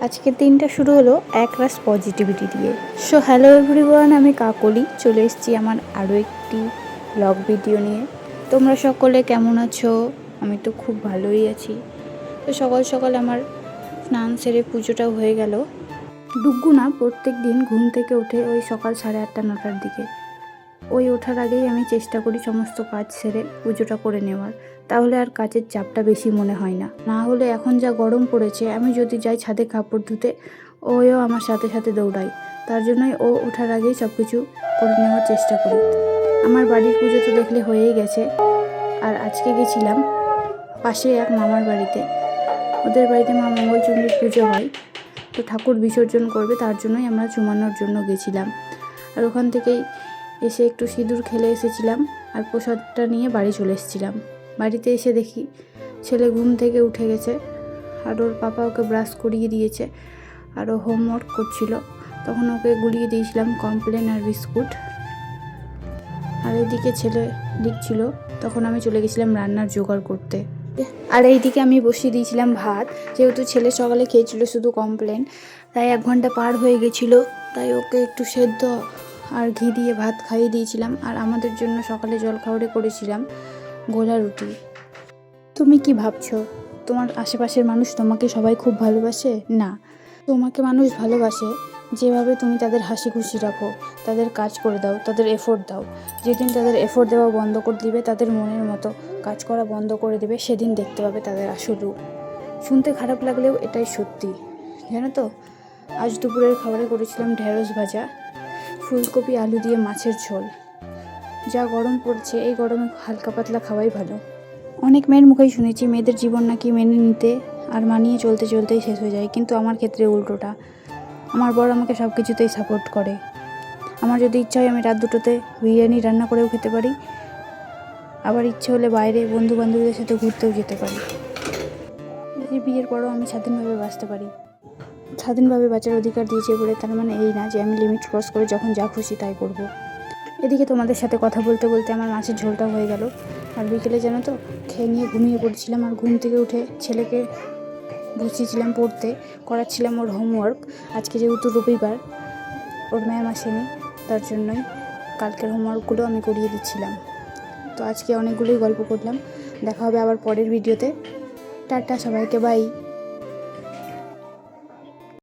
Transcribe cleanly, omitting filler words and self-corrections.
আজকের দিনটা শুরু হলো একরাশ পজিটিভিটি দিয়ে। সো হ্যালো এভরিওয়ান, আমি কাকলি চলে এসেছি আমার আরও একটি ব্লগ ভিডিও নিয়ে। তোমরা সকলে কেমন আছো? আমি তো খুব ভালোই আছি। তো সকাল সকাল আমার স্নান সেরে পুজোটাও হয়ে গেল। ডুগ্গুনা প্রত্যেক দিন ঘুম থেকে ওঠে ওই সকাল 8:30-9টার দিকে। ওই ওঠার আগেই আমি চেষ্টা করি সমস্ত কাজ সেরে পুজোটা করে নেওয়ার, তাহলে আর কাজের চাপটা বেশি মনে হয় না। না হলে এখন যা গরম পড়েছে, আমি যদি যাই ছাদে কাপড় ধুতে, ওও আমার সাথে সাথে দৌড়ায়। তার জন্যই ও ওঠার আগেই সব কিছু করে নেওয়ার চেষ্টা করি। আমার বাড়ির পুজো তো দেখলে হয়েই গেছে। আর আজকে গেছিলাম পাশে এক মামার বাড়িতে। ওদের বাড়িতে মা মঙ্গলচণ্ডীর পুজো হয়, তো ঠাকুর বিসর্জন করবে, তার জন্যই আমরা চুমানোর জন্য গেছিলাম। আর ওখান থেকেই এসে একটু সিঁদুর খেলে এসেছিলাম আর প্রসাদটা নিয়ে বাড়ি চলে এসেছিলাম। বাড়িতে এসে দেখি ছেলে ঘুম থেকে উঠে গেছে আর ওর পাপা ওকে ব্রাশ করিয়ে দিয়েছে আর ও হোমওয়ার্ক করছিল। তখন ওকে গুলিয়ে দিয়েছিলাম কমপ্লেন আর বিস্কুট। আর এইদিকে ছেলে লিখছিল, তখন আমি চলে গেছিলাম রান্নার জোগাড় করতে। আর এইদিকে আমি বসিয়ে দিয়েছিলাম ভাত, যেহেতু ছেলে সকালে খেয়েছিল শুধু কমপ্লেন, তাই 1 ঘন্টা পার হয়ে গেছিলো, তাই ওকে একটু সেদ্ধ আর ঘি দিয়ে ভাত খাইয়ে দিয়েছিলাম। আর আমাদের জন্য সকালে জলখাবারে করেছিলাম গোলা রুটি। তুমি কি ভাবছো তোমার আশেপাশের মানুষ তোমাকে সবাই খুব ভালোবাসে? না, তোমাকে মানুষ ভালোবাসে যেভাবে তুমি তাদের হাসি খুশি রাখো, তাদের কাজ করে দাও, তাদের এফোর্ট দাও। যেদিন তাদের এফোর্ট দেওয়া বন্ধ করে দিবে, তাদের মনের মতো কাজ করা বন্ধ করে দেবে, সেদিন দেখতে পাবে তাদের আসল রূপ। শুনতে খারাপ লাগলেও এটাই সত্যি, জানো তো। আজ দুপুরের খাবারে করেছিলাম ঢেঁড়স ভাজা, ফুলকপি আলু দিয়ে মাছের ঝোল। যা গরম পড়ছে, এই গরমে হালকা পাতলা খাওয়াই ভালো। অনেক মেয়ের মুখেই শুনেছি মেয়েদের জীবন নাকি মেনে নিতে আর মানিয়ে চলতে চলতেই শেষ হয়ে যায়, কিন্তু আমার ক্ষেত্রে উল্টোটা। আমার বর আমাকে সব কিছুতেই সাপোর্ট করে। আমার যদি ইচ্ছা হয় আমি রাত 2টোতে বিরিয়ানি রান্না করেও খেতে পারি, আবার ইচ্ছে হলে বাইরে বন্ধু বান্ধবীদের সাথে ঘুরতেও যেতে পারি। এই বিয়ের পরও আমি স্বাধীনভাবে বাঁচতে পারি। স্বাধীনভাবে বাঁচার অধিকার দিয়েছে বলে তার মানে এই না যে আমি লিমিট ক্রস করে যখন যা খুশি তাই করব। এদিকে তোমাদের সাথে কথা বলতে বলতে আমার মাছের ঝোলটা হয়ে গেল। আর বিকেলে জানো তো খেয়ে নিয়ে ঘুমিয়ে পড়েছিলাম। আর ঘুম থেকে উঠে ছেলেকে বসিয়েছিলাম পড়তে, করাচ্ছিলাম ওর হোমওয়ার্ক। আজকে যেহেতু রবিবার, ওর ম্যাম আসেনি, তার জন্যই কালকের হোমওয়ার্কগুলো আমি করিয়ে দিচ্ছিলাম। তো আজকে অনেকগুলোই গল্প করলাম। দেখা হবে আবার পরের ভিডিওতে। টাটা সবাইকে, বাই।